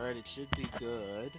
Alright, it should be good.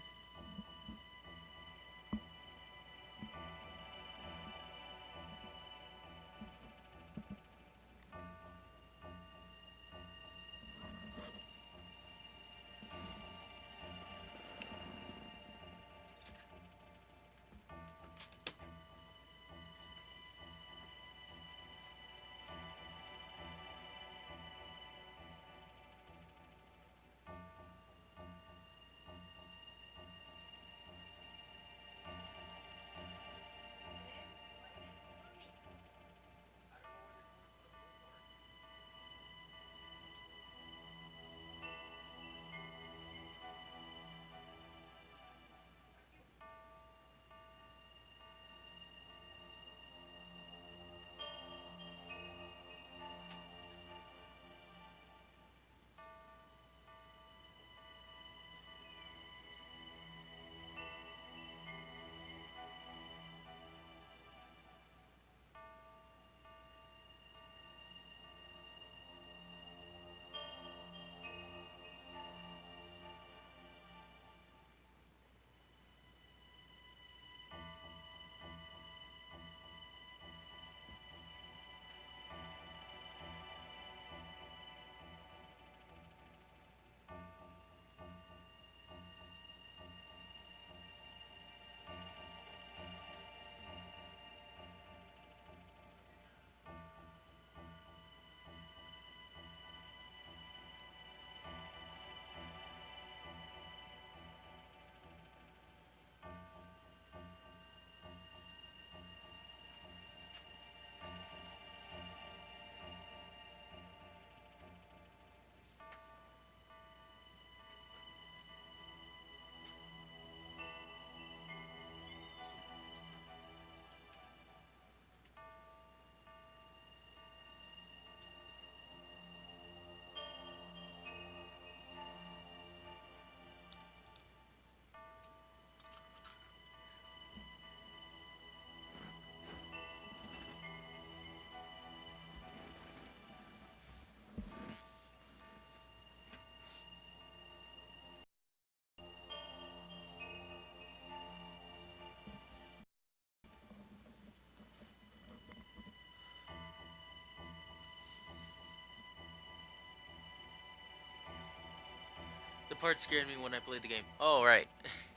The part scared me when I played the game. Oh, right.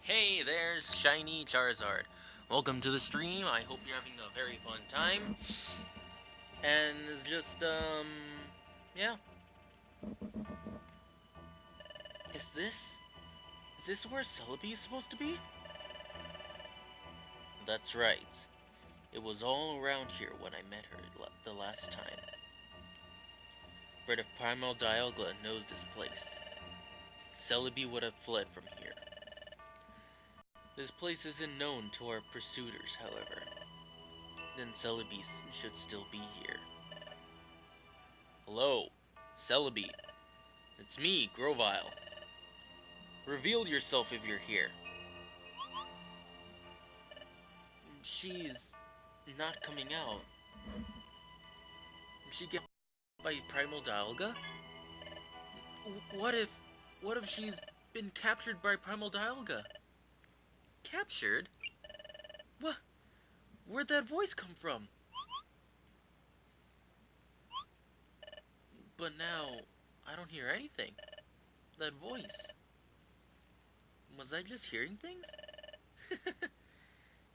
Hey, there's Shiny Charizard. Welcome to the stream. I hope you're having a very fun time. And it's just, yeah. Is this... Is this where Celebi is supposed to be? That's right. It was all around here when I met her the last time. Bird of Primal Dialga knows this place. Celebi would have fled from here. This place isn't known to our pursuers, however. Then Celebi should still be here. Hello, Celebi. It's me, Grovile. Reveal yourself if you're here. She's not coming out. Did she get by Primal Dialga? What if... What if she's been captured by Primal Dialga? Captured? What? Where'd that voice come from? But now, I don't hear anything. That voice. Was I just hearing things?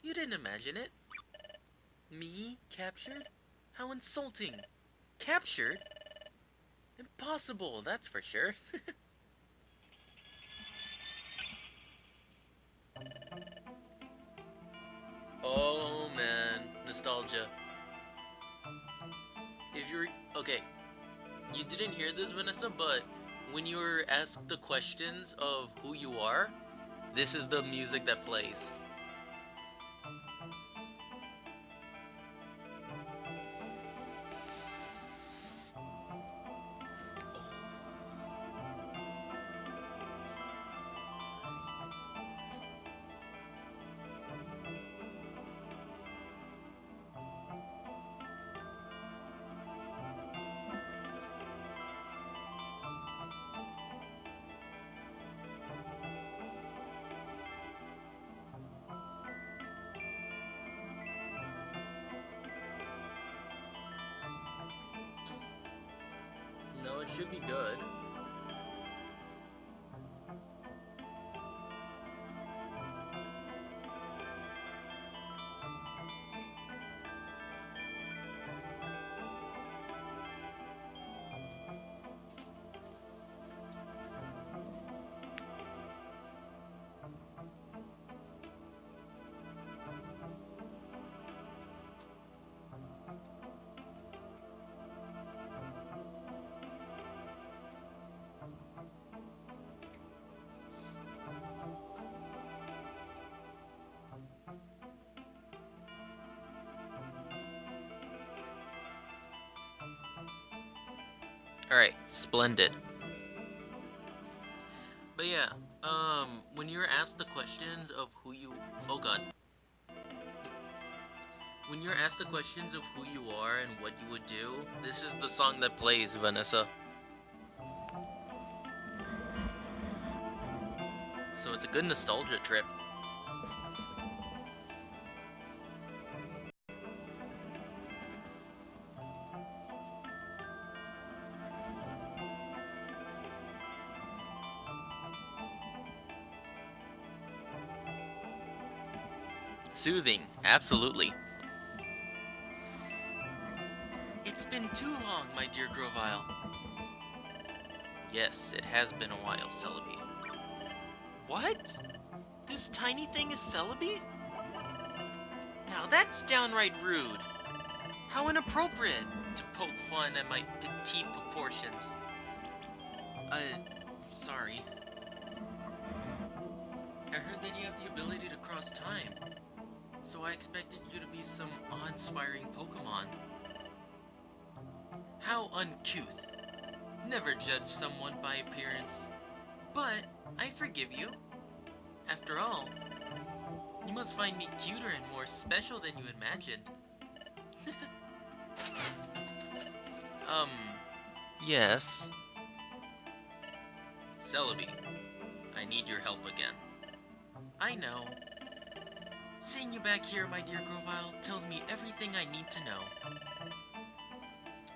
You didn't imagine it. Me? Captured? How insulting. Captured? Impossible, that's for sure. Oh man, nostalgia. If you're... Okay, you didn't hear this, Vanessa, but when you were asked the questions of who you are, this is the music that plays. should be good. Alright, splendid. But yeah, when you're asked the questions of who you... Oh god. When you're asked the questions of who you are and what you would do, this is the song that plays, Vanessa. So it's a good nostalgia trip. Soothing, absolutely. It's been too long, my dear Grovile. Yes, it has been a while, Celebi. What? This tiny thing is Celebi? Now that's downright rude. How inappropriate to poke fun at my petite proportions. I'm sorry. I heard that you have the ability to cross time, so I expected you to be some awe-inspiring Pokemon. How uncouth. Never judge someone by appearance. But I forgive you. After all, you must find me cuter and more special than you imagined. Yes. Celebi, I need your help again. I know. Seeing you back here, my dear Grovile, tells me everything I need to know.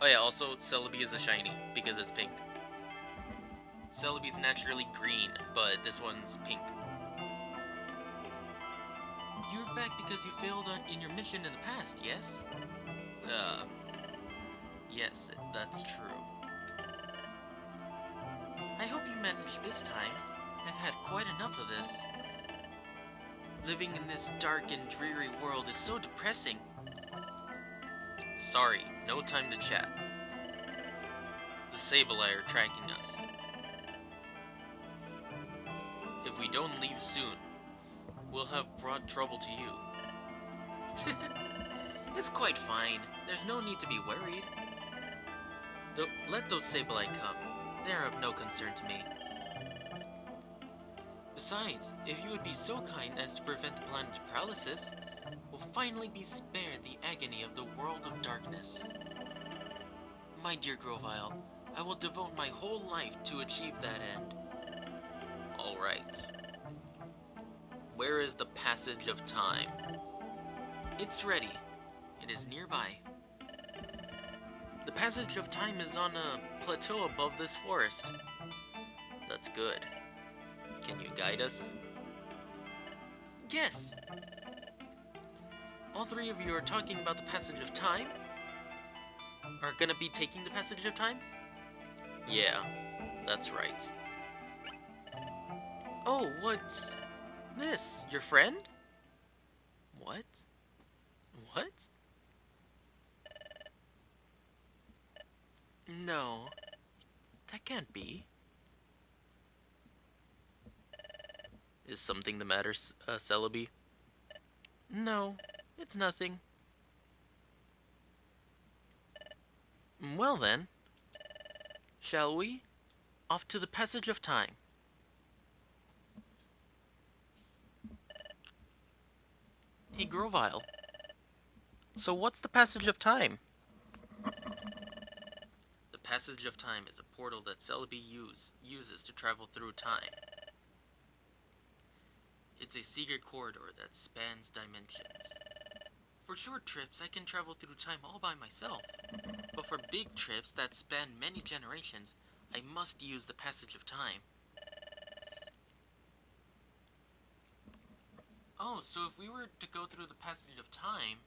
Oh yeah, also, Celebi is a shiny, because it's pink. Celebi's naturally green, but this one's pink. You're back because you failed in your mission in the past, yes? Yes, that's true. I hope you managed this time. I've had quite enough of this. Living in this dark and dreary world is so depressing. Sorry, no time to chat. The Sableye are tracking us. If we don't leave soon, we'll have brought trouble to you. It's quite fine. There's no need to be worried. Let those Sableye come. They're of no concern to me. Besides, if you would be so kind as to prevent the planet's paralysis, we'll finally be spared the agony of the world of darkness. My dear Grovile, I will devote my whole life to achieve that end. Alright. Where is the passage of time? It's ready. It is nearby. The passage of time is on a plateau above this forest. That's good. Can you guide us? Yes. All three of you are talking about the passage of time? Are gonna be taking the passage of time? Yeah, that's right. Oh, what's this? Your friend? What? What? No, that can't be. Is something the matter, Celebi? No, it's nothing. Well then, shall we? Off to the passage of time. Hey, Grovile. So what's the passage of time? The passage of time is a portal that Celebi uses to travel through time. It's a secret corridor that spans dimensions. For short trips, I can travel through time all by myself. But for big trips that span many generations, I must use the passage of time. Oh, so if we were to go through the passage of time...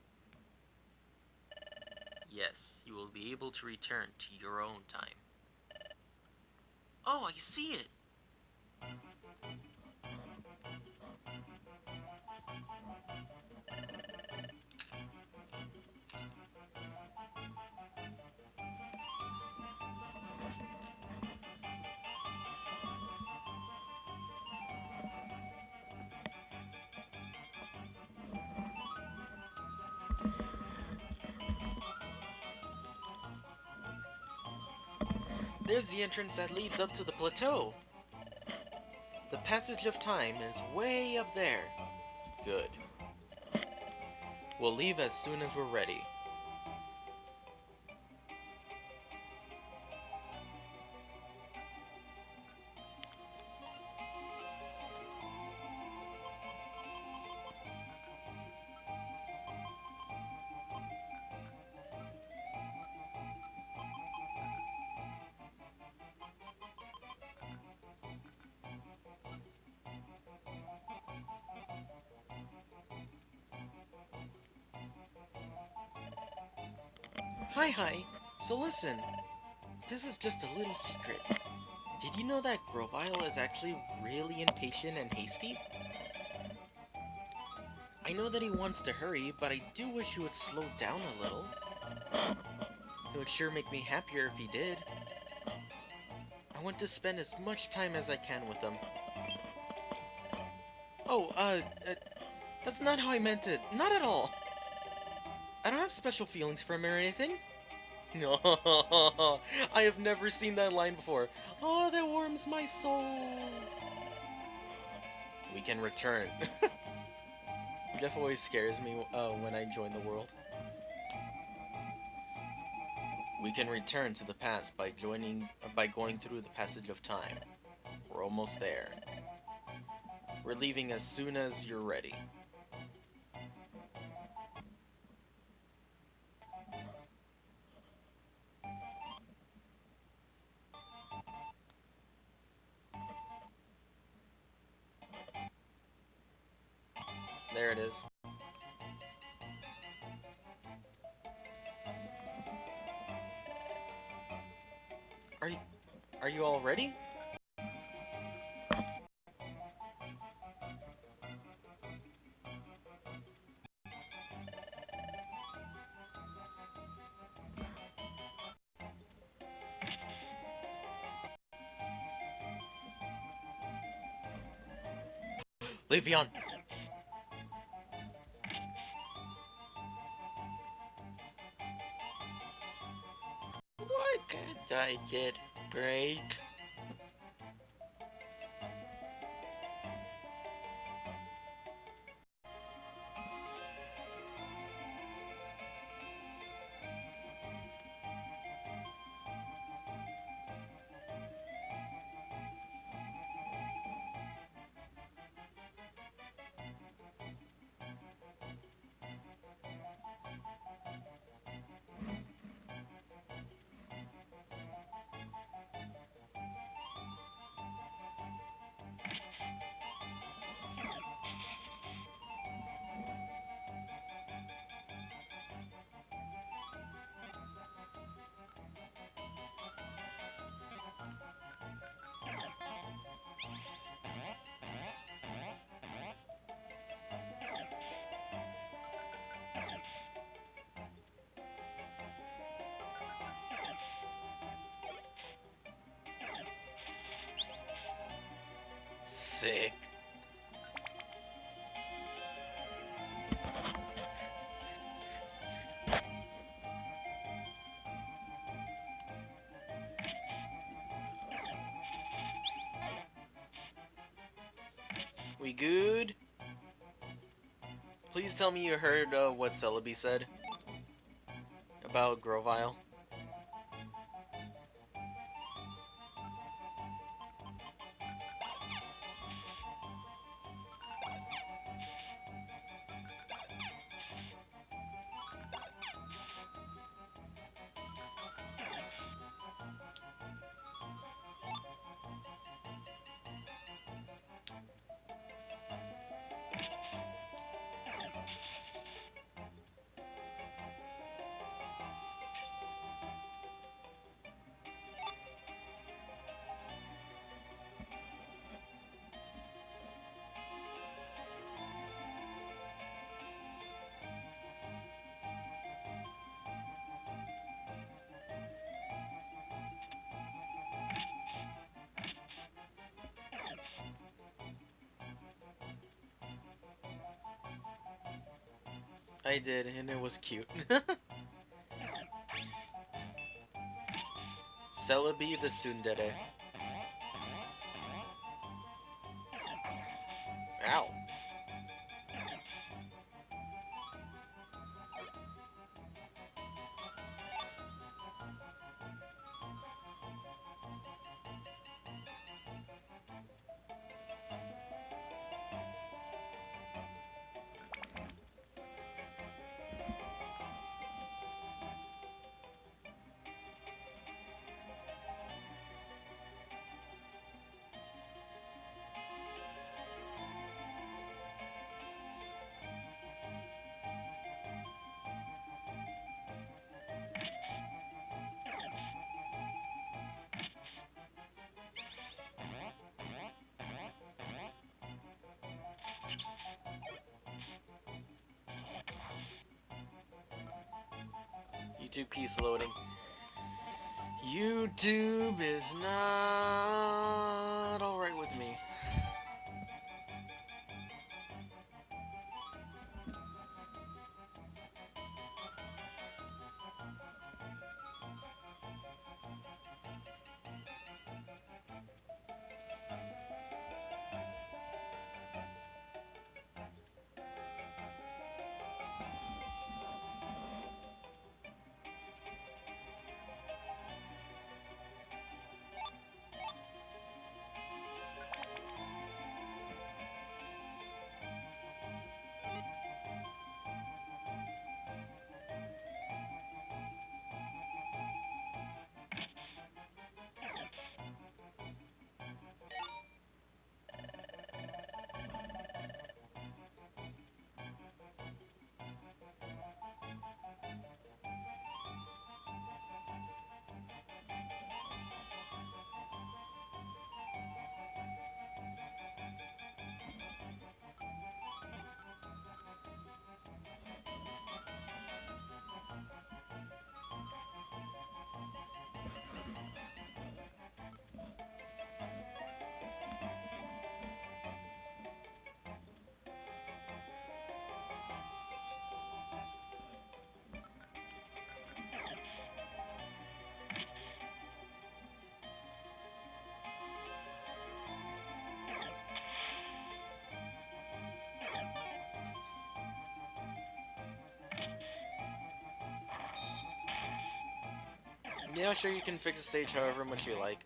Yes, you will be able to return to your own time. Oh, I see it! There's the entrance that leads up to the plateau. The passage of time is way up there. Good. We'll leave as soon as we're ready. Hi. So listen, this is just a little secret. Did you know that Grovile is actually really impatient and hasty? I know that he wants to hurry, but I do wish he would slow down a little. It would sure make me happier if he did. I want to spend as much time as I can with him. Oh, that's not how I meant it. Not at all. I don't have special feelings for him or anything. No, I have never seen that line before. Oh, that warms my soul. We can return. Jeff always scares me when I join the world. We can return to the past by going through the passage of time. We're almost there. We're leaving as soon as you're ready. There it is. Are you are you all ready? Le'Veon! Why can't I get break? Sick. We good? Please tell me you heard what Celebi said about Grovile. I did, and it was cute. Celebi the Tsundere. Ow. YouTube keeps loading. YouTube is not alright with me. Yeah, sure, you can fix the stage however much you like.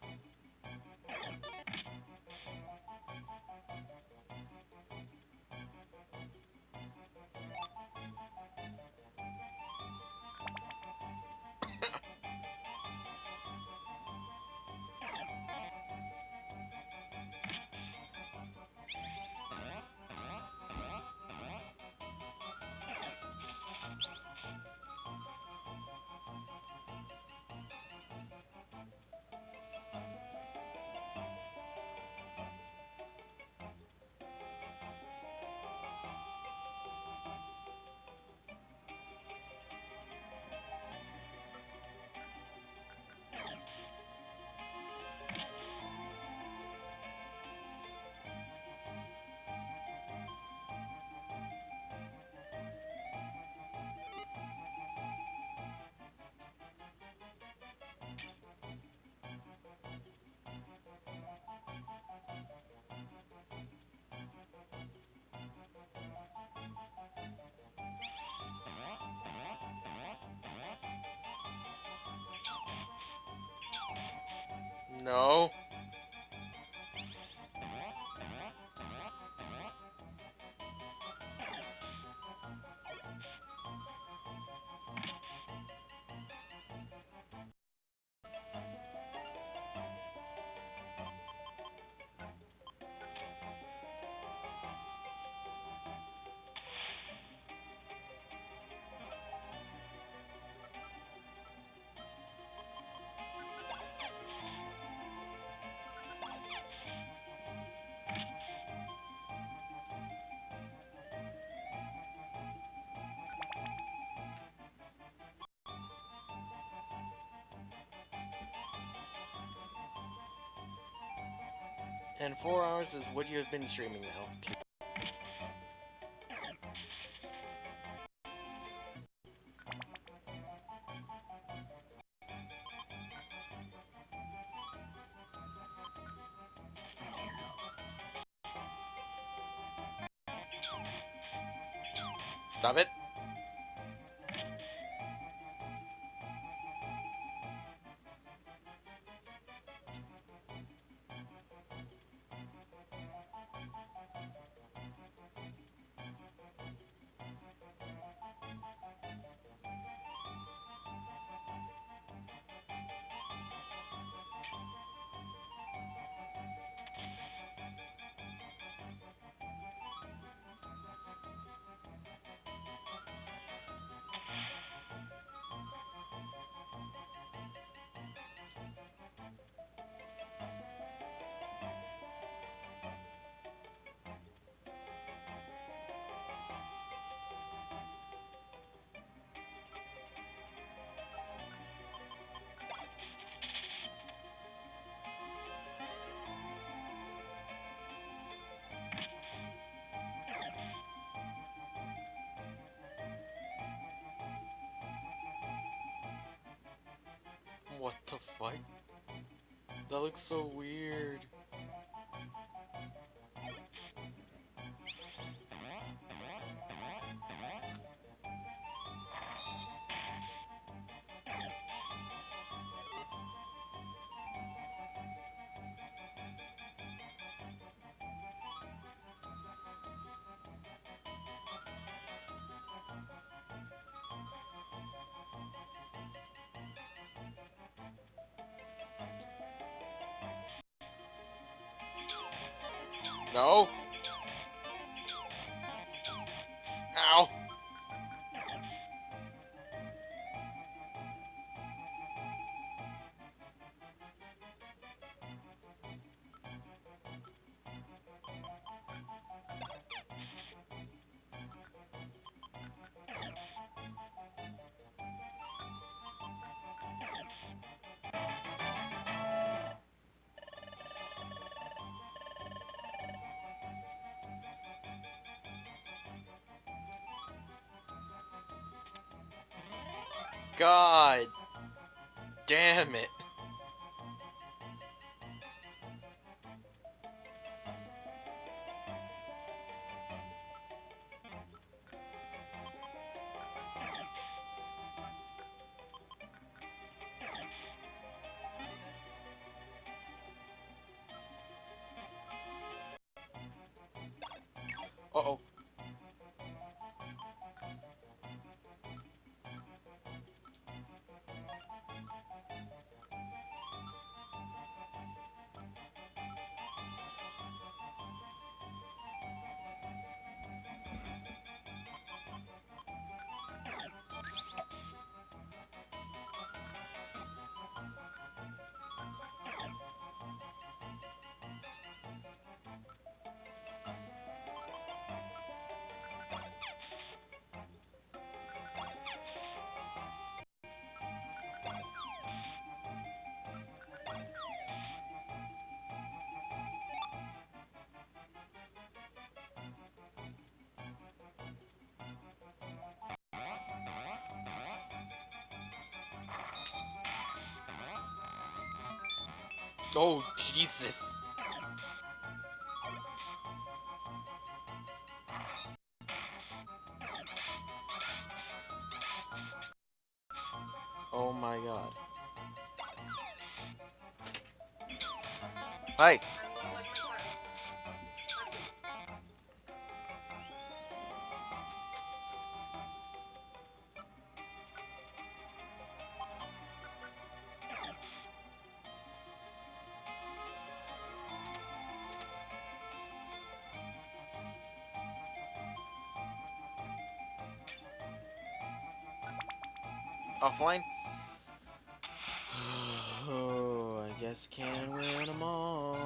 No. And 4 hours is what you have been streaming now. Stop it. What the fuck? That looks so weird. No! Ow! God damn it. Uh-oh. Oh, Jesus. Oh my god. Hi. Offline? Oh, I guess can't win them all.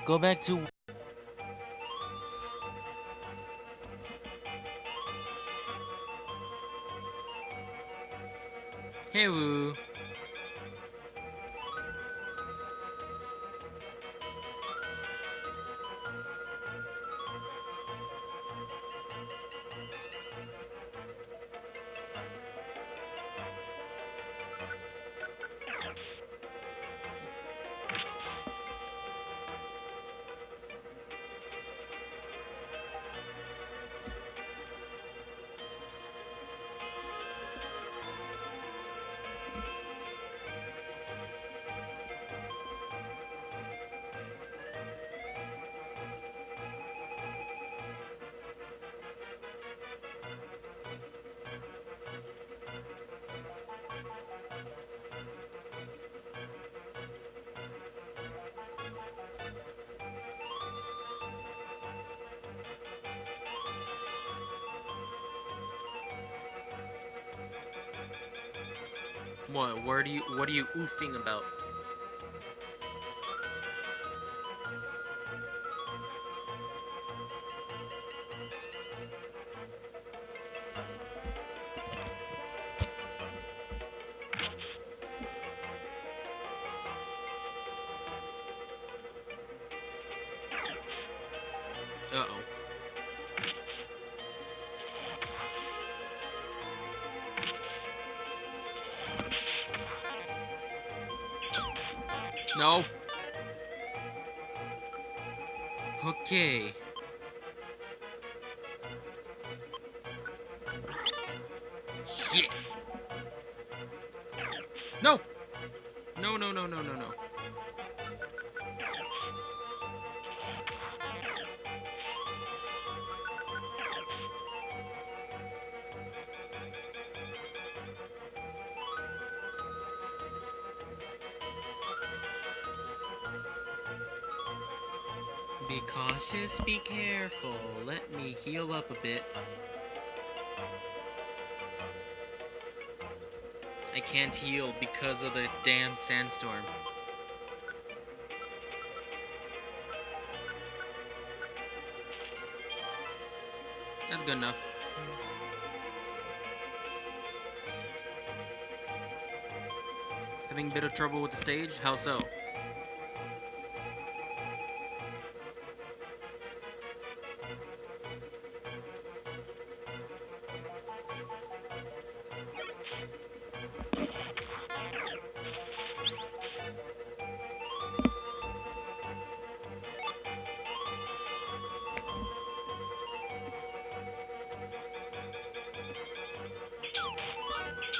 Go back to... Hey, woo. What? What are you oofing about? Uh-oh. No. Okay. Shit. No. No, no, no, no, no, no. Be cautious, be careful. Let me heal up a bit. I can't heal because of the damn sandstorm. That's good enough. Having a bit of trouble with the stage? How so?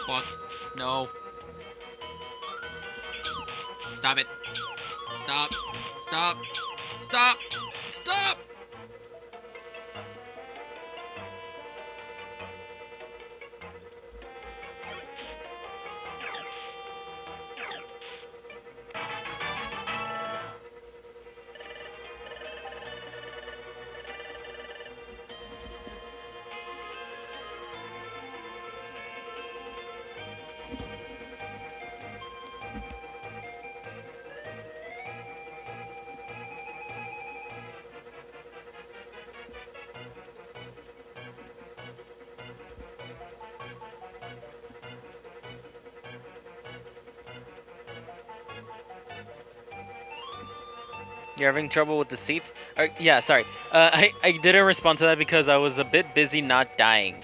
Fuck. No. Stop it. Stop. Stop. Stop. Stop! You're having trouble with the seats? Yeah, sorry. I didn't respond to that because I was a bit busy not dying.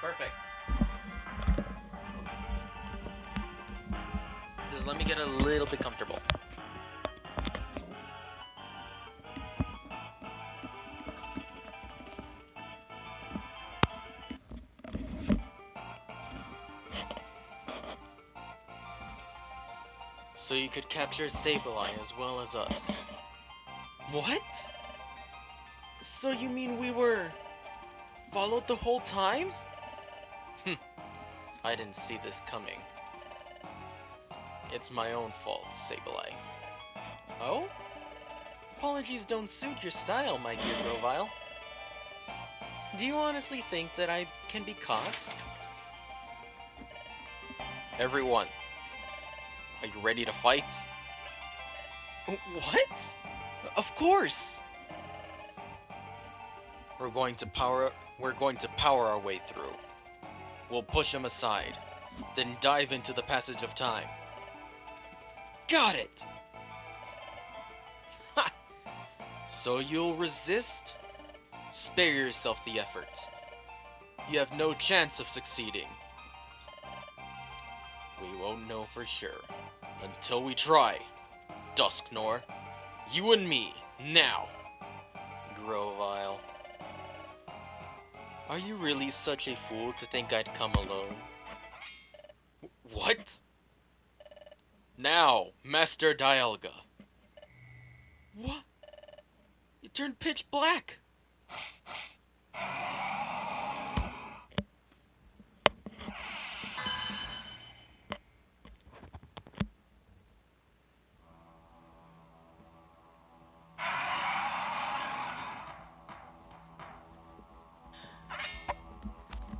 Perfect. Just let me get a little bit comfortable. So you could capture Sableye as well as us. What? So you mean we were followed the whole time? I didn't see this coming. It's my own fault, Sableye. Oh? Apologies don't suit your style, my dear Grovyle. Do you honestly think that I can be caught? Everyone, are you ready to fight? What? Of course! We're going to power our way through. We'll push him aside, then dive into the passage of time. Got it! Ha! So you'll resist? Spare yourself the effort. You have no chance of succeeding. We won't know for sure until we try. Dusknor, you and me, now. Grovyle. Are you really such a fool to think I'd come alone? What? Now, Master Dialga. What? You turned pitch black!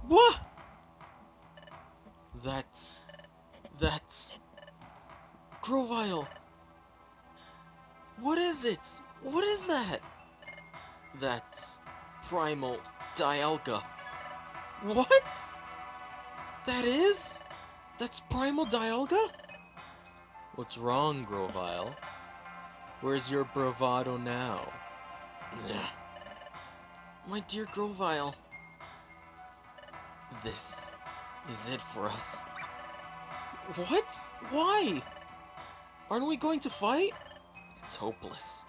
What? That's... Grovyle! What is it? What is that? That's... Primal Dialga. What? That is? That's Primal Dialga? What's wrong, Grovyle? Where's your bravado now? My dear Grovyle. This is it for us. What? Why? Aren't we going to fight? It's hopeless.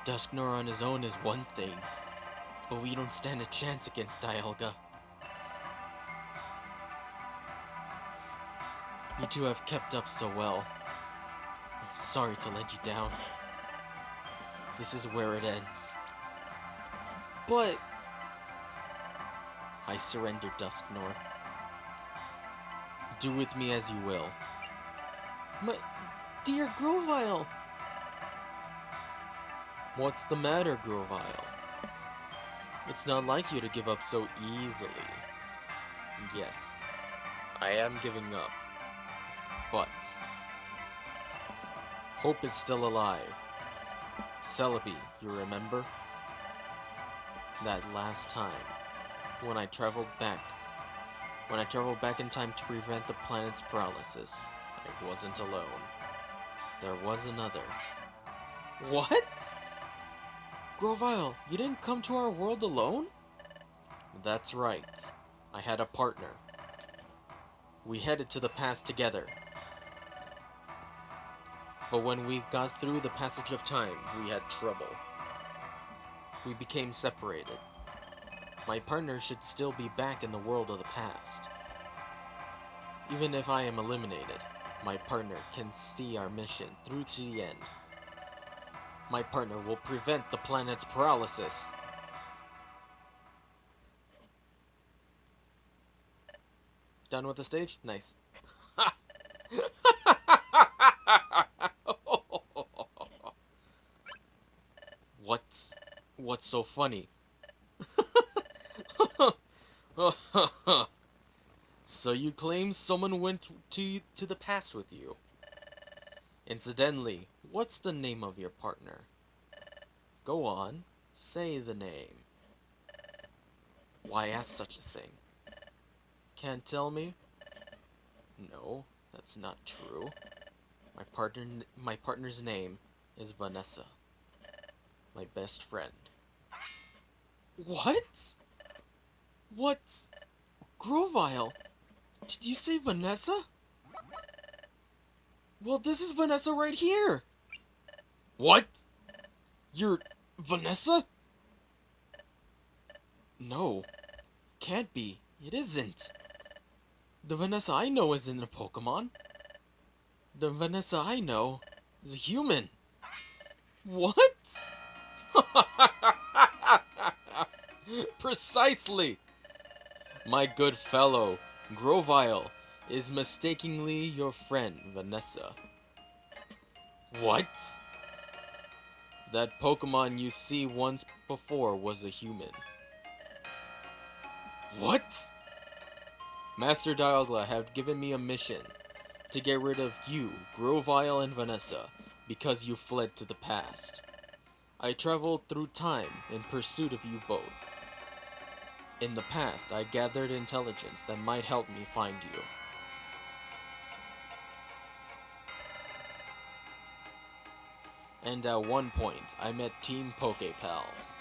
Dusknor on his own is one thing, but we don't stand a chance against Dialga. You two have kept up so well. I'm sorry to let you down. This is where it ends. But... I surrender, Dusknor. Do with me as you will. My dear Grovyle! What's the matter, Grovyle? It's not like you to give up so easily. Yes, I am giving up. But hope is still alive. Celebi, you remember? That last time, when I traveled back in time to prevent the planet's paralysis, I wasn't alone. There was another. What? Grovyle, you didn't come to our world alone? That's right. I had a partner. We headed to the past together. But when we got through the passage of time, we had trouble. We became separated. My partner should still be back in the world of the past. Even if I am eliminated, my partner can see our mission through to the end. My partner will prevent the planet's paralysis. Done with the stage? Nice. What's so funny? So you claim someone went to the past with you. Incidentally, what's the name of your partner? Go on, say the name. Why ask such a thing? Can't tell me? No, that's not true. My partner's name is Vanessa. My best friend. What? What? Grovile? Did you say Vanessa? Well, this is Vanessa right here! What? You're Vanessa? No. Can't be. It isn't. The Vanessa I know isn't a Pokemon. The Vanessa I know is a human. What? Precisely! My good fellow, Grovile, is mistakenly your friend, Vanessa. What? That Pokemon you see once before was a human. What? Master Dialga have given me a mission to get rid of you, Grovile and Vanessa, because you fled to the past. I traveled through time in pursuit of you both. In the past, I gathered intelligence that might help me find you. And at one point, I met Team Pokepals.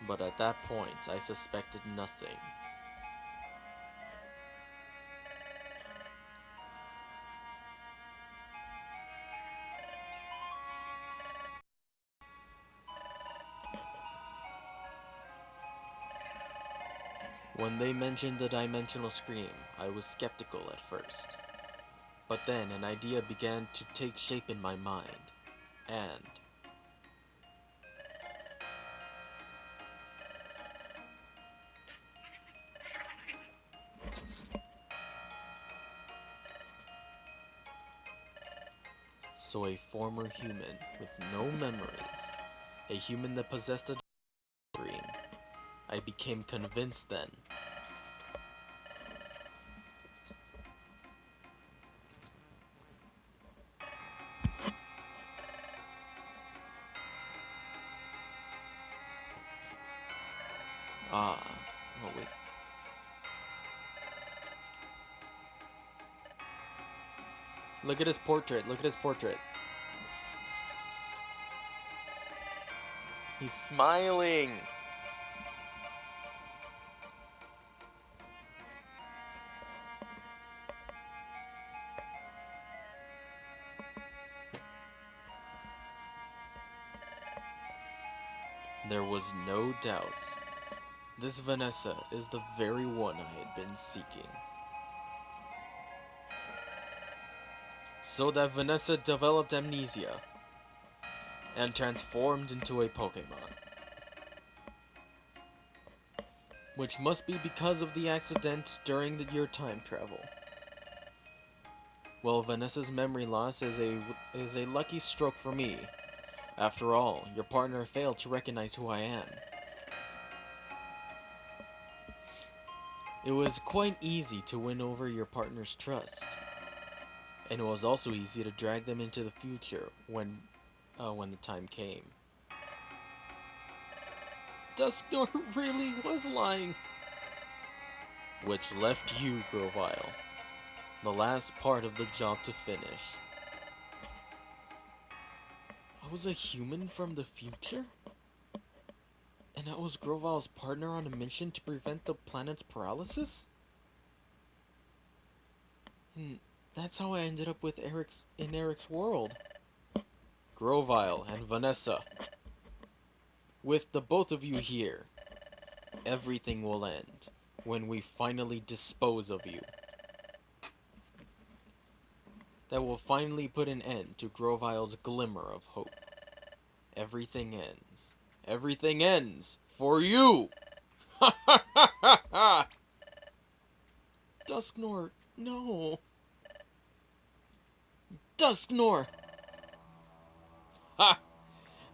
But at that point, I suspected nothing. When they mentioned the Dimensional Scream, I was skeptical at first. But then an idea began to take shape in my mind, and... So a former human with no memories, a human that possessed a dream, I became convinced then. Oh wait. Look at his portrait, look at his portrait. He's smiling! There was no doubt. This Vanessa is the very one I had been seeking. So that Vanessa developed amnesia and transformed into a Pokemon. Which must be because of the accident during your time travel. Well, Vanessa's memory loss is a lucky stroke for me. After all, your partner failed to recognize who I am. It was quite easy to win over your partner's trust. And it was also easy to drag them into the future when the time came. Dusknoir really was lying. Which left you, Grovile, the last part of the job to finish. I was a human from the future? And I was Grovile's partner on a mission to prevent the planet's paralysis? And that's how I ended up with Eric's world. Grovile and Vanessa. With the both of you here, everything will end when we finally dispose of you. That will finally put an end to Grovile's glimmer of hope. Everything ends. Everything ends for you! Ha ha ha ha ha! Dusknoir, no. Dusknoir! Ha!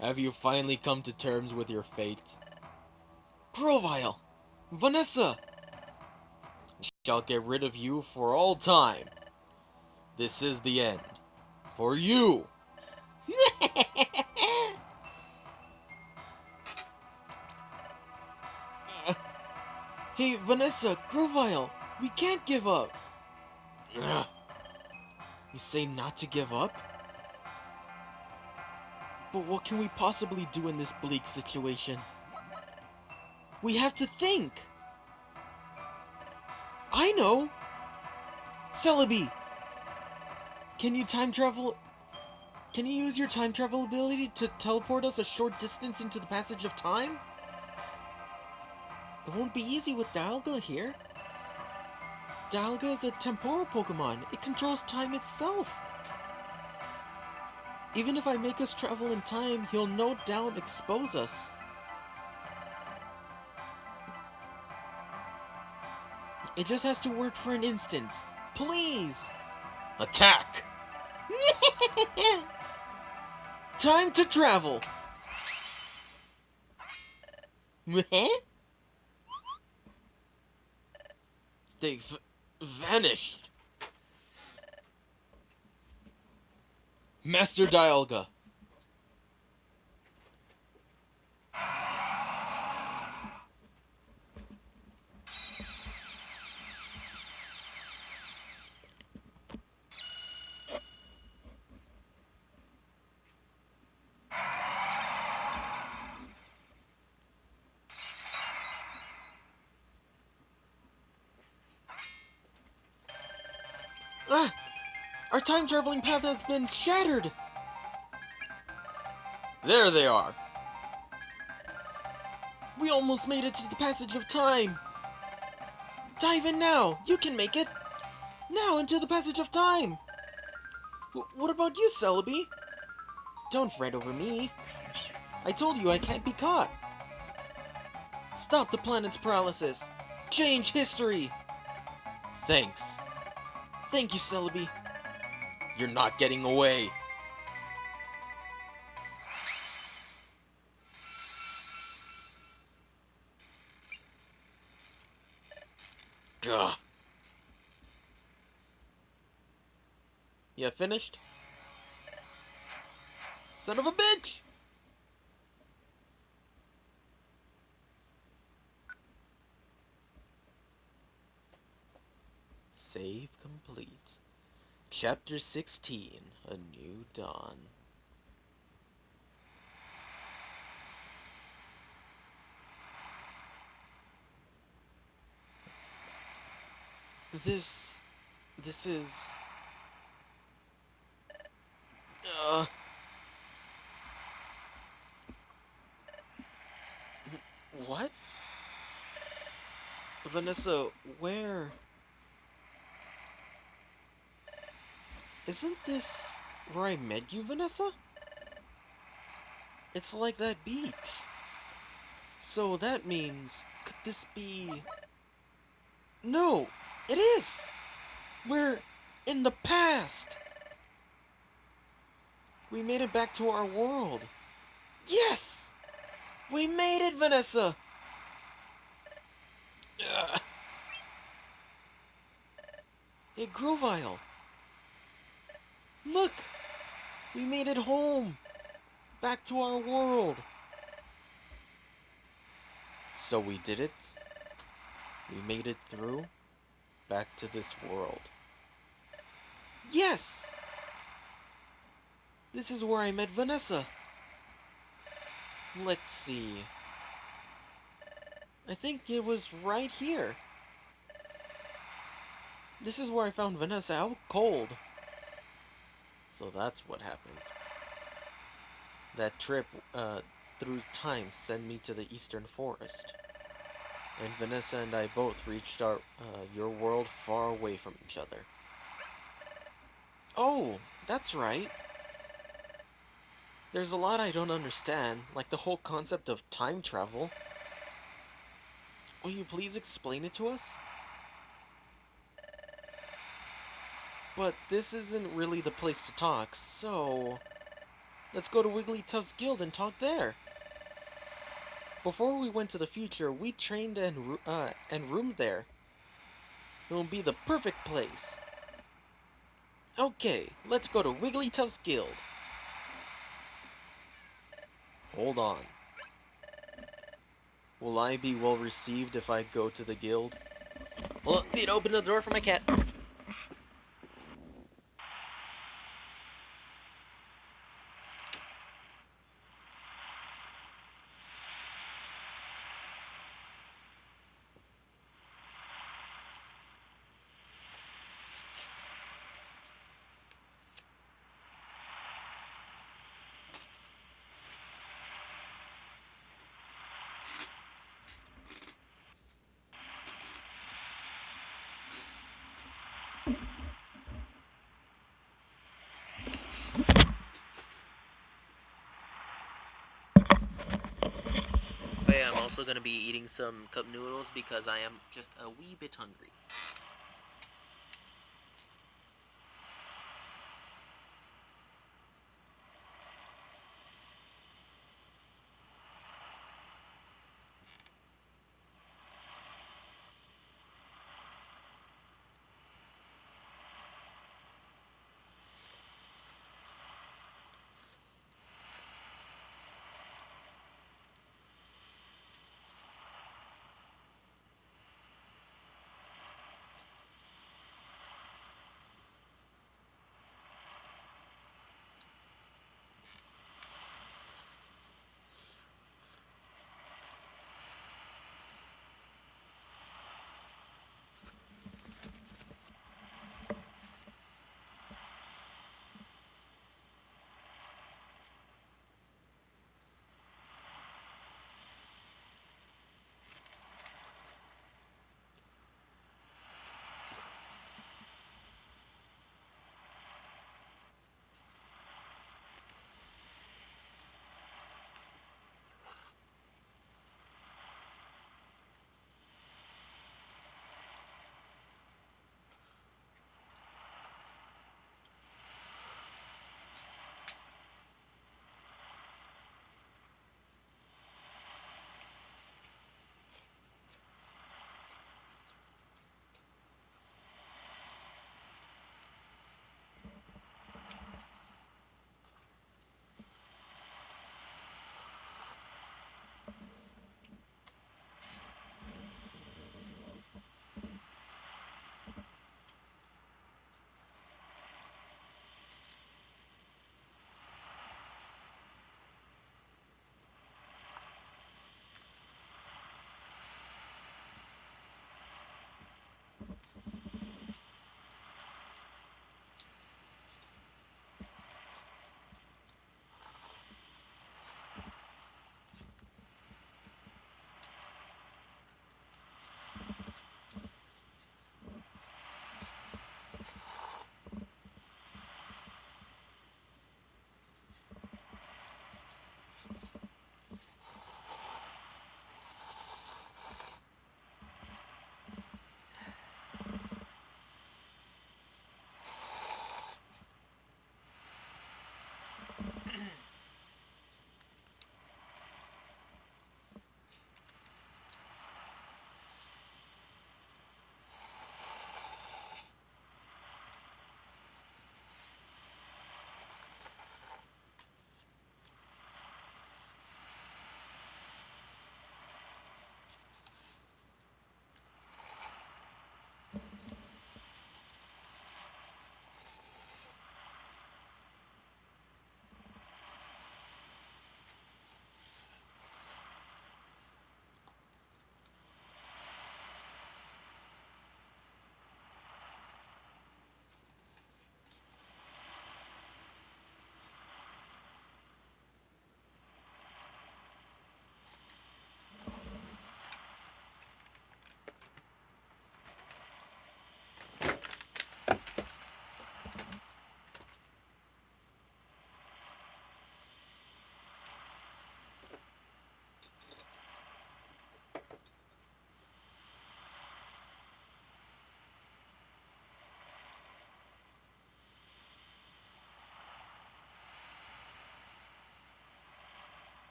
Have you finally come to terms with your fate? Grovile! Vanessa! I shall get rid of you for all time. This is the end. For you! Hey, Vanessa, Grovile, we can't give up. You say not to give up? But what can we possibly do in this bleak situation? We have to think! I know! Celebi! Can you time travel? Can you use your time travel ability to teleport us a short distance into the passage of time? It won't be easy with Dialga here. Dialga is a temporal Pokemon. It controls time itself. Even if I make us travel in time, he'll no doubt expose us. It just has to work for an instant. Please! Attack! Time to travel! They vanished. Master Dialga. Ah! Our time-traveling path has been shattered! There they are! We almost made it to the passage of time! Dive in now! You can make it! Now into the passage of time! What about you, Celebi? Don't fret over me. I told you I can't be caught. Stop the planet's paralysis! Change history! Thanks. Thank you, Celebi. You're not getting away. Gah. You finished? Son of a bitch! Save complete. Chapter 16, A New Dawn. This is... What? Vanessa, where? Isn't this where I met you, Vanessa? It's like that beach. So that means, could this be... No, it is! We're in the past! We made it back to our world. Yes! We made it, Vanessa! Hey, Grovile. Look! We made it home! Back to our world! So we did it. We made it through. Back to this world. Yes! This is where I met Vanessa. Let's see. I think it was right here. This is where I found Vanessa out cold. So that's what happened. That trip through time sent me to the Eastern Forest. And Vanessa and I both reached your world far away from each other. Oh, that's right. There's a lot I don't understand, like the whole concept of time travel. Will you please explain it to us? But this isn't really the place to talk, so... Let's go to Wigglytuff's guild and talk there. Before we went to the future, we trained and roomed there. It will be the perfect place. Okay, let's go to Wigglytuff's guild. Hold on. Will I be well received if I go to the guild? Well, need to open the door for my cat. Oh yeah, I'm also gonna be eating some cup noodles because I am just a wee bit hungry.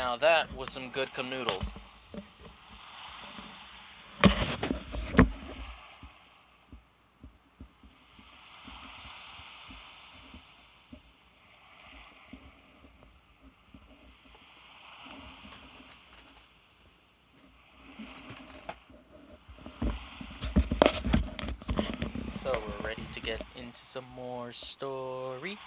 Now that was some good canoodles. So we're ready to get into some more story.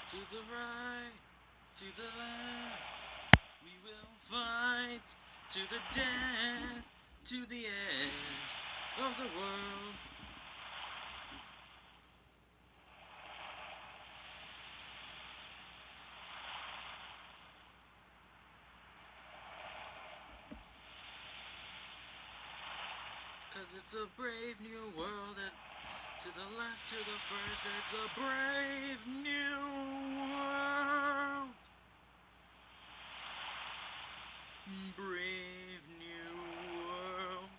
To the right, to the left, we will fight to the death, to the end of the world. Cause it's a brave new world, and to the last, to the first, it's a brave new world. Brave new world.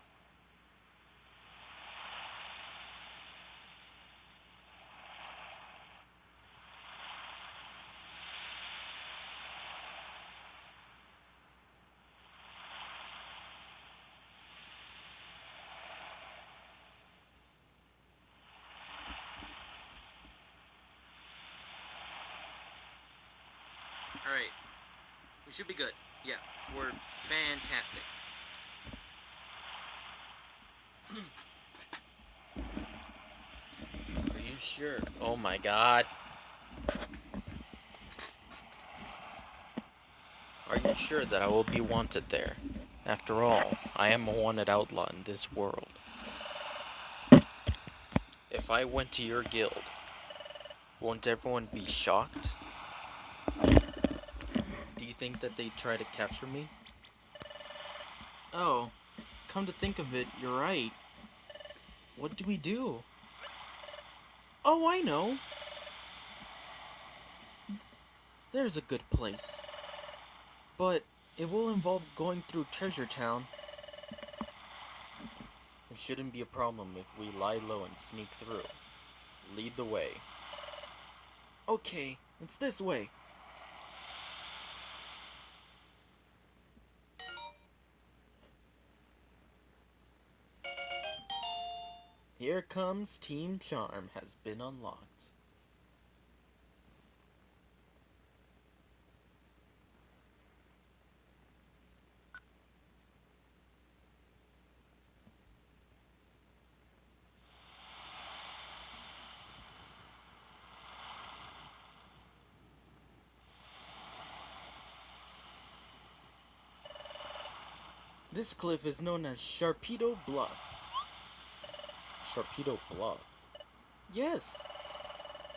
Alright, we should be good. Yeah, we're fantastic. Are you sure? Oh my god. Are you sure that I will be wanted there? After all, I am a wanted outlaw in this world. If I went to your guild, won't everyone be shocked? Do you think that they'd try to capture me? Oh, come to think of it, you're right. What do we do? Oh, I know! There's a good place. But it will involve going through Treasure Town. It shouldn't be a problem if we lie low and sneak through. Lead the way. Okay, it's this way. Here comes Team Charm has been unlocked. This cliff is known as Sharpedo Bluff. Sharpedo Bluff? Yes!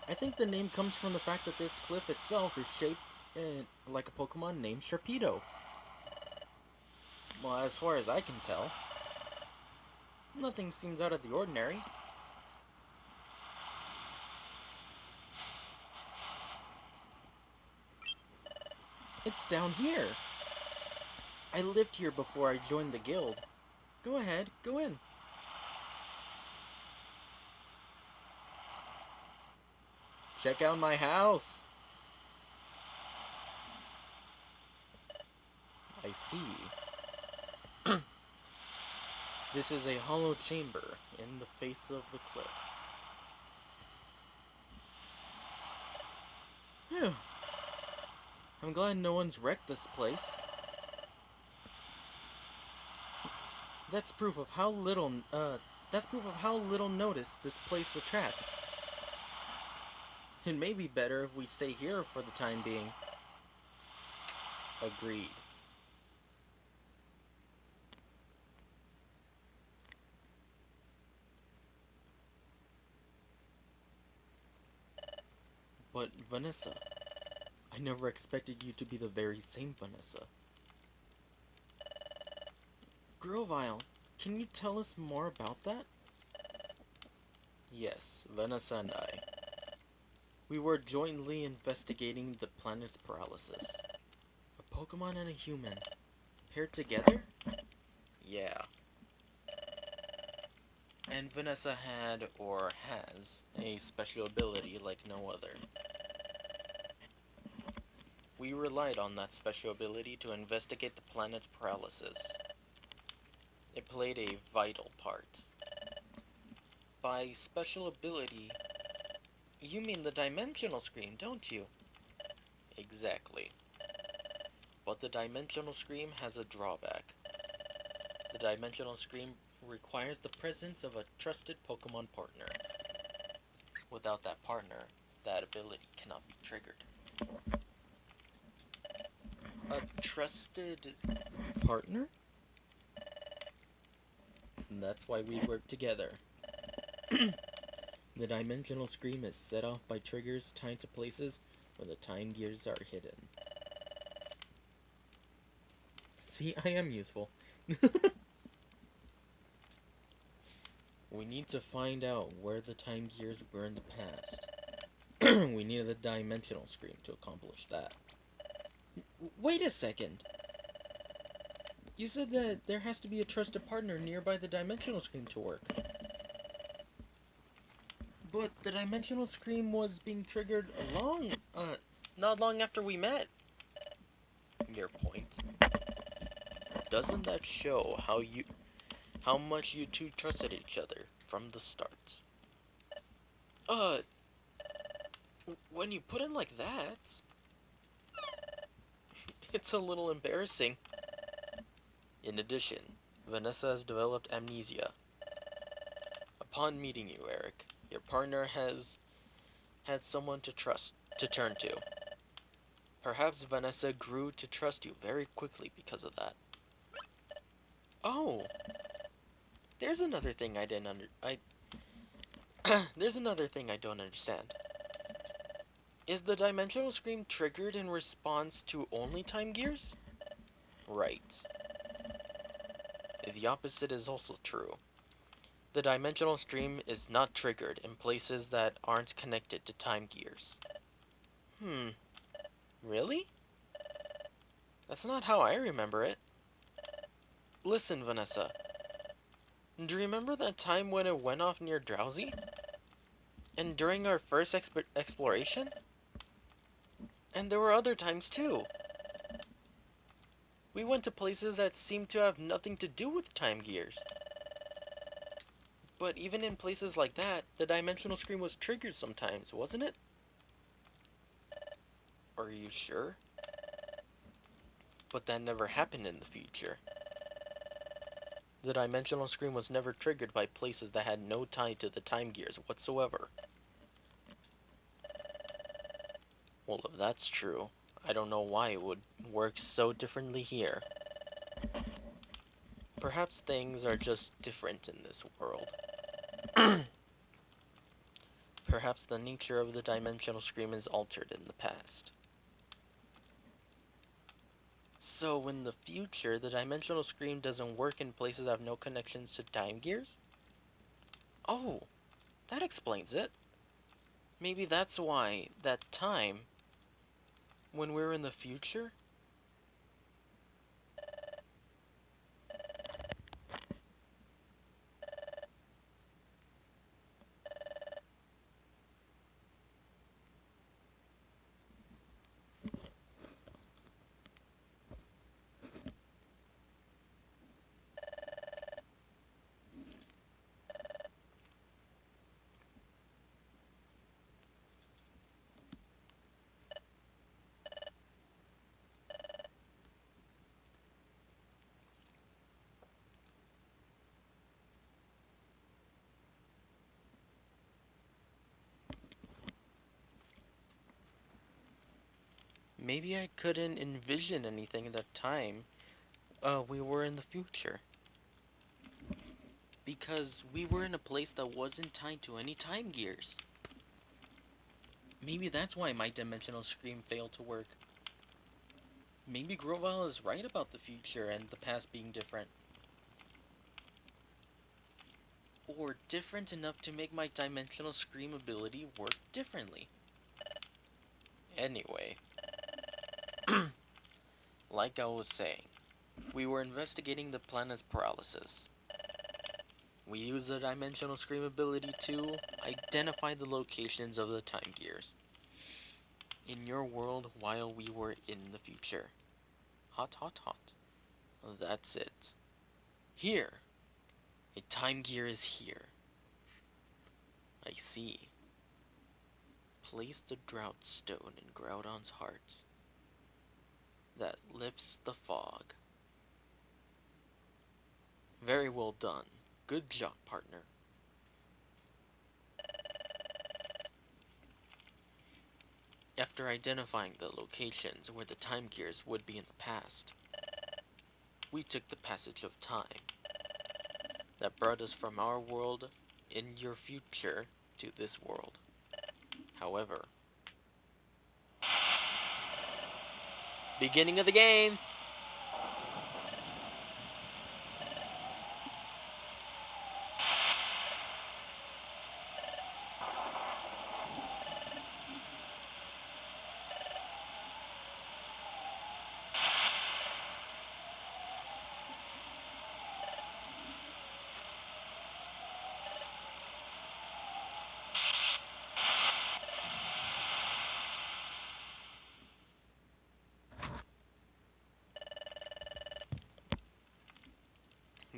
I think the name comes from the fact that this cliff itself is shaped like a Pokemon named Sharpedo. Well, as far as I can tell, nothing seems out of the ordinary. It's down here. I lived here before I joined the guild. Go ahead, go in. Check out my house. I see. This is a hollow chamber in the face of the cliff. Phew. I'm glad no one's wrecked this place. That's proof of how little notice this place attracts. It may be better if we stay here for the time being. Agreed. But Vanessa, I never expected you to be the very same Vanessa. Grovile, can you tell us more about that? Yes, Vanessa and I. We were jointly investigating the planet's paralysis. A Pokemon and a human. Paired together? Yeah. And Vanessa had, or has, a special ability like no other. We relied on that special ability to investigate the planet's paralysis. It played a vital part. By special ability, you mean the dimensional scream, don't you? Exactly. But the dimensional scream has a drawback. The dimensional scream requires the presence of a trusted Pokemon partner. Without that partner, that ability cannot be triggered. A trusted partner? And that's why we work together. The dimensional scream is set off by triggers tied to places where the time gears are hidden. See, I am useful. We need to find out where the time gears were in the past. We need a dimensional scream to accomplish that. Wait a second! You said that there has to be a trusted partner nearby the dimensional scream to work. But the dimensional scream was being triggered not long after we met. Your point. Doesn't that show how much you two trusted each other from the start? When you put it like that, it's a little embarrassing. In addition, Vanessa has developed amnesia. Upon meeting you, Eric, your partner has had someone to turn to. Perhaps Vanessa grew to trust you very quickly because of that. Oh, there's another thing there's another thing I don't understand. Is the dimensional scream triggered in response to only time gears? Right. The opposite is also true. The dimensional stream is not triggered in places that aren't connected to time gears. Really? That's not how I remember it. Listen, Vanessa. Do you remember that time when it went off near Drowsy? And during our first exploration? And there were other times too. We went to places that seemed to have nothing to do with time gears. But even in places like that, the dimensional scream was triggered sometimes, wasn't it? Are you sure? But that never happened in the future. The dimensional scream was never triggered by places that had no tie to the time gears whatsoever. Well, if that's true, I don't know why it would work so differently here. Perhaps things are just different in this world. Perhaps the nature of the dimensional scream is altered in the past. So in the future, the dimensional scream doesn't work in places that have no connections to time gears? Oh, that explains it. Maybe that's why that time, when we're in the future, maybe I couldn't envision anything at that time. We were in the future. Because we were in a place that wasn't tied to any time gears. Maybe that's why my dimensional scream failed to work. Maybe Grovile is right about the future and the past being different. Or different enough to make my dimensional scream ability work differently. Anyway, like I was saying, we were investigating the planet's paralysis. We used the dimensional scream ability to identify the locations of the time gears in your world while we were in the future. Hot, hot, hot. That's it. Here. A time gear is here. I see. Place the drought stone in Groudon's heart. That lifts the fog. Very well done. Good job, partner. After identifying the locations where the time gears would be in the past, we took the passage of time that brought us from our world in your future to this world. However, beginning of the game!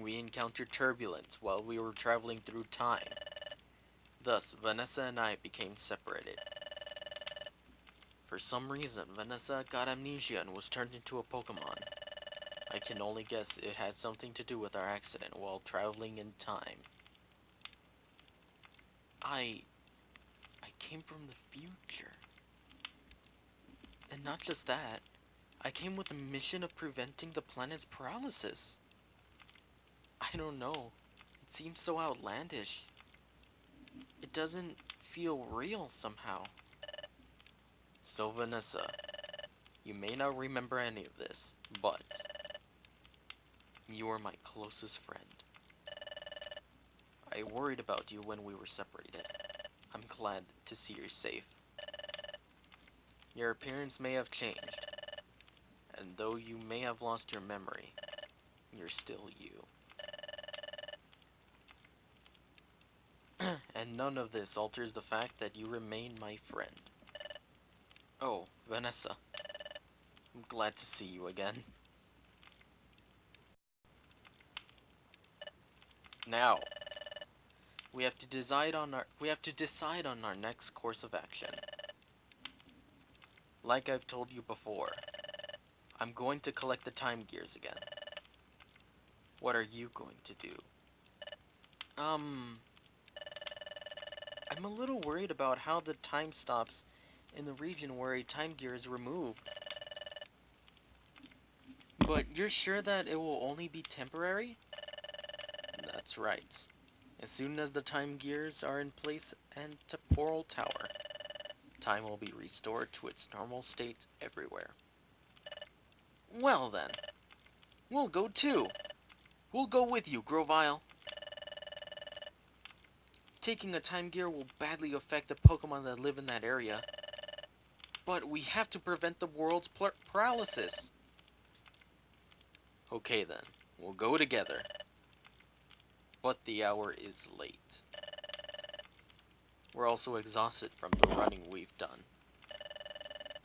We encountered turbulence while we were traveling through time. Thus, Vanessa and I became separated. For some reason, Vanessa got amnesia and was turned into a Pokemon. I can only guess it had something to do with our accident while traveling in time. I came from the future. And not just that, I came with a mission of preventing the planet's paralysis. I don't know. It seems so outlandish. It doesn't feel real somehow. So Vanessa, you may not remember any of this, but you were my closest friend. I worried about you when we were separated. I'm glad to see you're safe. Your appearance may have changed, and though you may have lost your memory, you're still you. And none of this alters the fact that you remain my friend. Oh, Vanessa. I'm glad to see you again. Now, we have to decide on our next course of action. Like I've told you before, I'm going to collect the time gears again. What are you going to do? I'm a little worried about how the time stops in the region where a time gear is removed. But you're sure that it will only be temporary? That's right. As soon as the time gears are in place and temporal tower, time will be restored to its normal state everywhere. Well then, we'll go too. We'll go with you, Grovile. Taking a time gear will badly affect the Pokemon that live in that area. But we have to prevent the world's paralysis. Okay then, we'll go together. But the hour is late. We're also exhausted from the running we've done.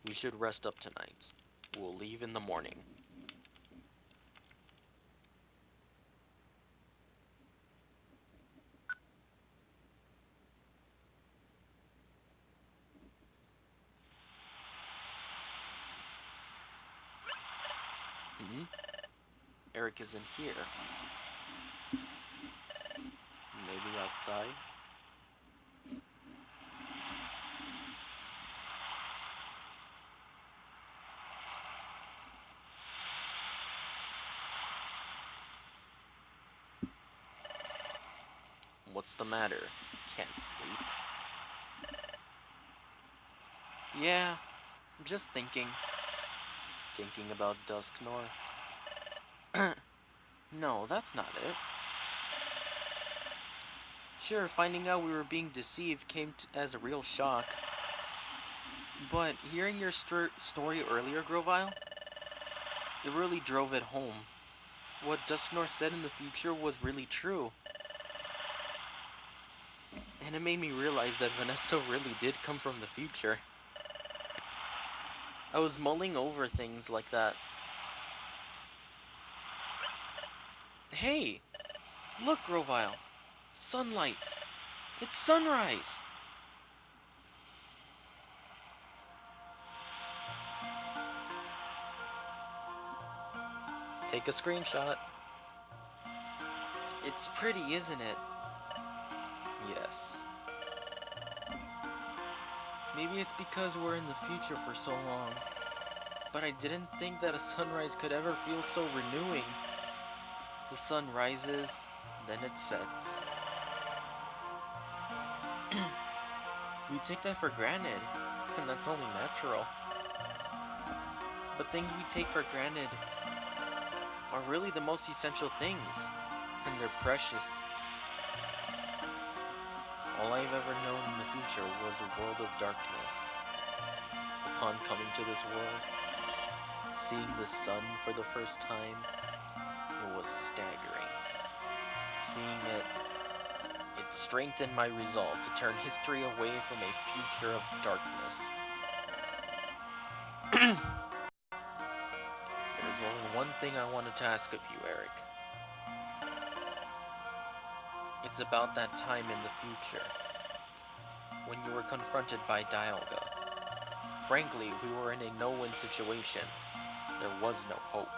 We should rest up tonight. We'll leave in the morning. Eric isn't here. Maybe outside? What's the matter? Can't sleep? Yeah, I'm just thinking. Thinking about Dusknor? No, that's not it. Sure, finding out we were being deceived came as a real shock. But hearing your story earlier, Grovile, it really drove it home. What Dusknor said in the future was really true. And it made me realize that Vanessa really did come from the future. I was mulling over things like that. Hey! Look, Grovile! Sunlight! It's sunrise! Take a screenshot. It's pretty, isn't it? Yes. Maybe it's because we're in the future for so long. But I didn't think that a sunrise could ever feel so renewing. The sun rises, then it sets. We take that for granted, and that's only natural. But things we take for granted are really the most essential things, and they're precious. All I've ever known in the future was a world of darkness. Upon coming to this world, seeing the sun for the first time, it was staggering. Seeing it strengthened my resolve to turn history away from a future of darkness. There's only one thing I wanted to ask of you, Eric. It's about that time in the future, when you were confronted by Dialga. Frankly, we were in a no-win situation. There was no hope.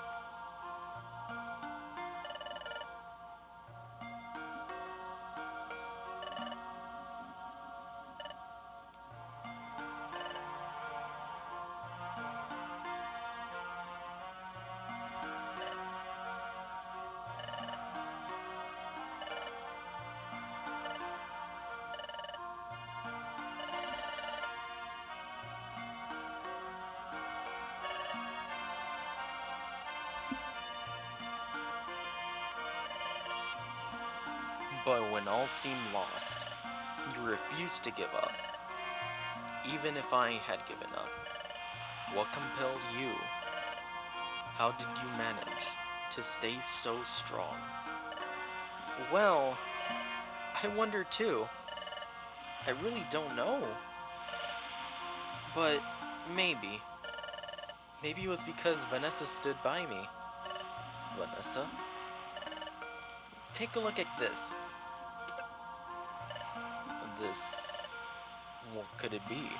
But when all seemed lost, you refused to give up. Even if I had given up. What compelled you? How did you manage to stay so strong? Well, I wonder too. I really don't know. But maybe. Maybe it was because Vanessa stood by me. Vanessa? Take a look at this. This... what could it be?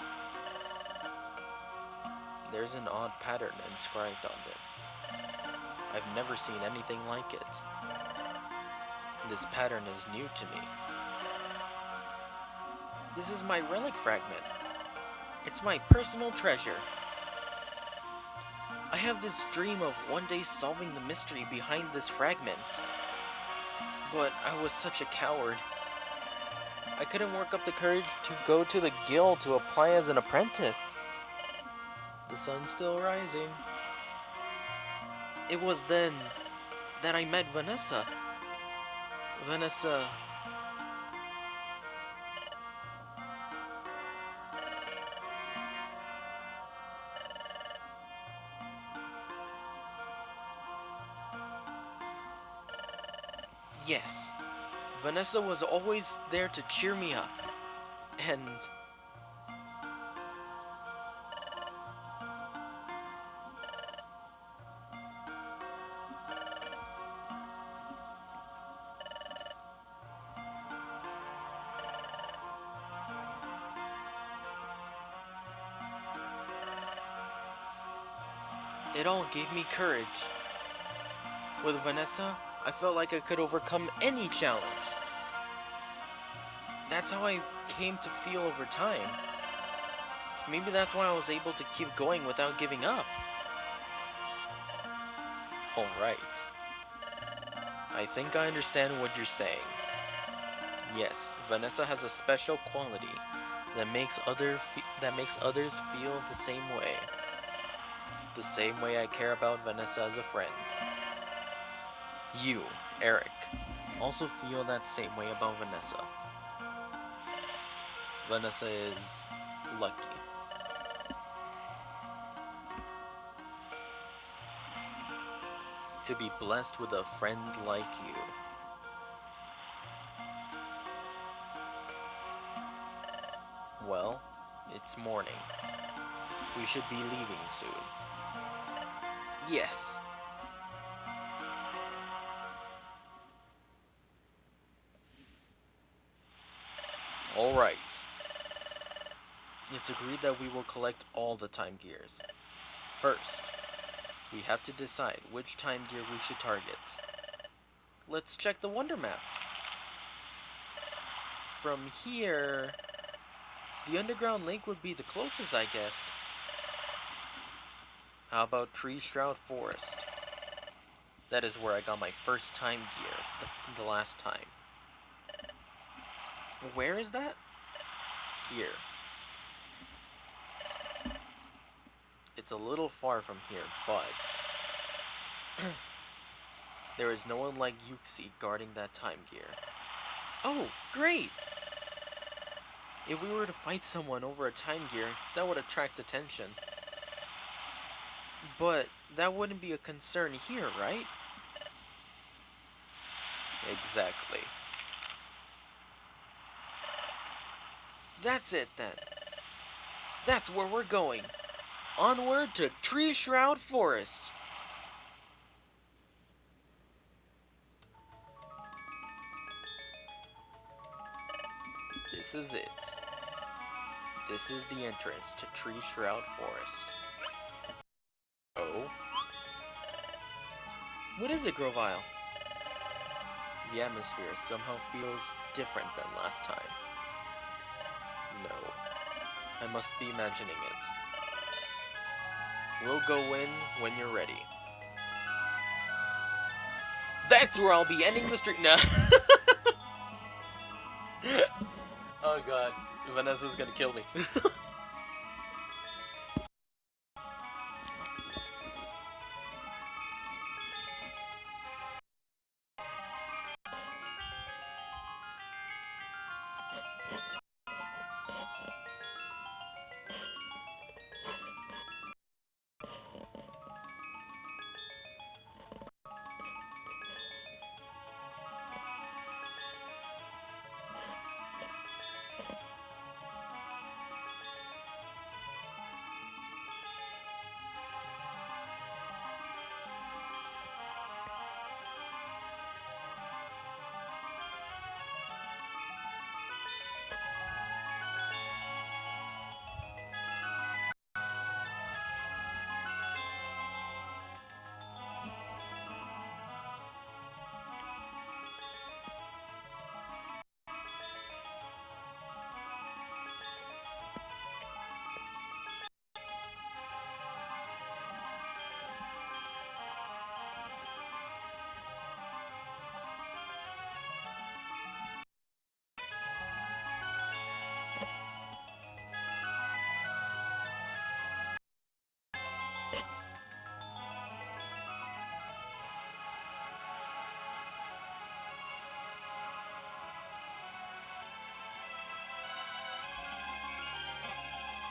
There's an odd pattern inscribed on it. I've never seen anything like it. This pattern is new to me. This is my relic fragment. It's my personal treasure. I have this dream of one day solving the mystery behind this fragment. But I was such a coward. I couldn't work up the courage to go to the guild to apply as an apprentice. The sun's still rising. It was then that I met Vanessa. Vanessa... Yes, Vanessa was always there to cheer me up. And... it all gave me courage. With Vanessa, I felt like I could overcome any challenge. That's how I came to feel over time. Maybe that's why I was able to keep going without giving up. Alright. I think I understand what you're saying. Yes, Vanessa has a special quality that makes others feel the same way. The same way I care about Vanessa as a friend. You, Eric, also feel that same way about Vanessa. Vanessa is lucky. To be blessed with a friend like you. Well, it's morning. We should be leaving soon. Yes. Alright. It's agreed that we will collect all the time gears. First, we have to decide which time gear we should target. Let's check the Wonder Map. From here, the underground lake would be the closest, I guess. How about Tree Shroud Forest? That is where I got my first time gear the last time. Where is that? Here. It's a little far from here, but there is no one like Yuxi guarding that time gear. Oh, great! If we were to fight someone over a time gear, that would attract attention. But that wouldn't be a concern here, right? Exactly. That's it then. That's where we're going. Onward to Tree Shroud Forest. This is it. This is the entrance to Tree Shroud Forest. Oh? What is it, Grovile? The atmosphere somehow feels different than last time. No. I must be imagining it. We'll go in when you're ready. That's where I'll be ending the stream. No. Oh god. Vanessa's gonna kill me.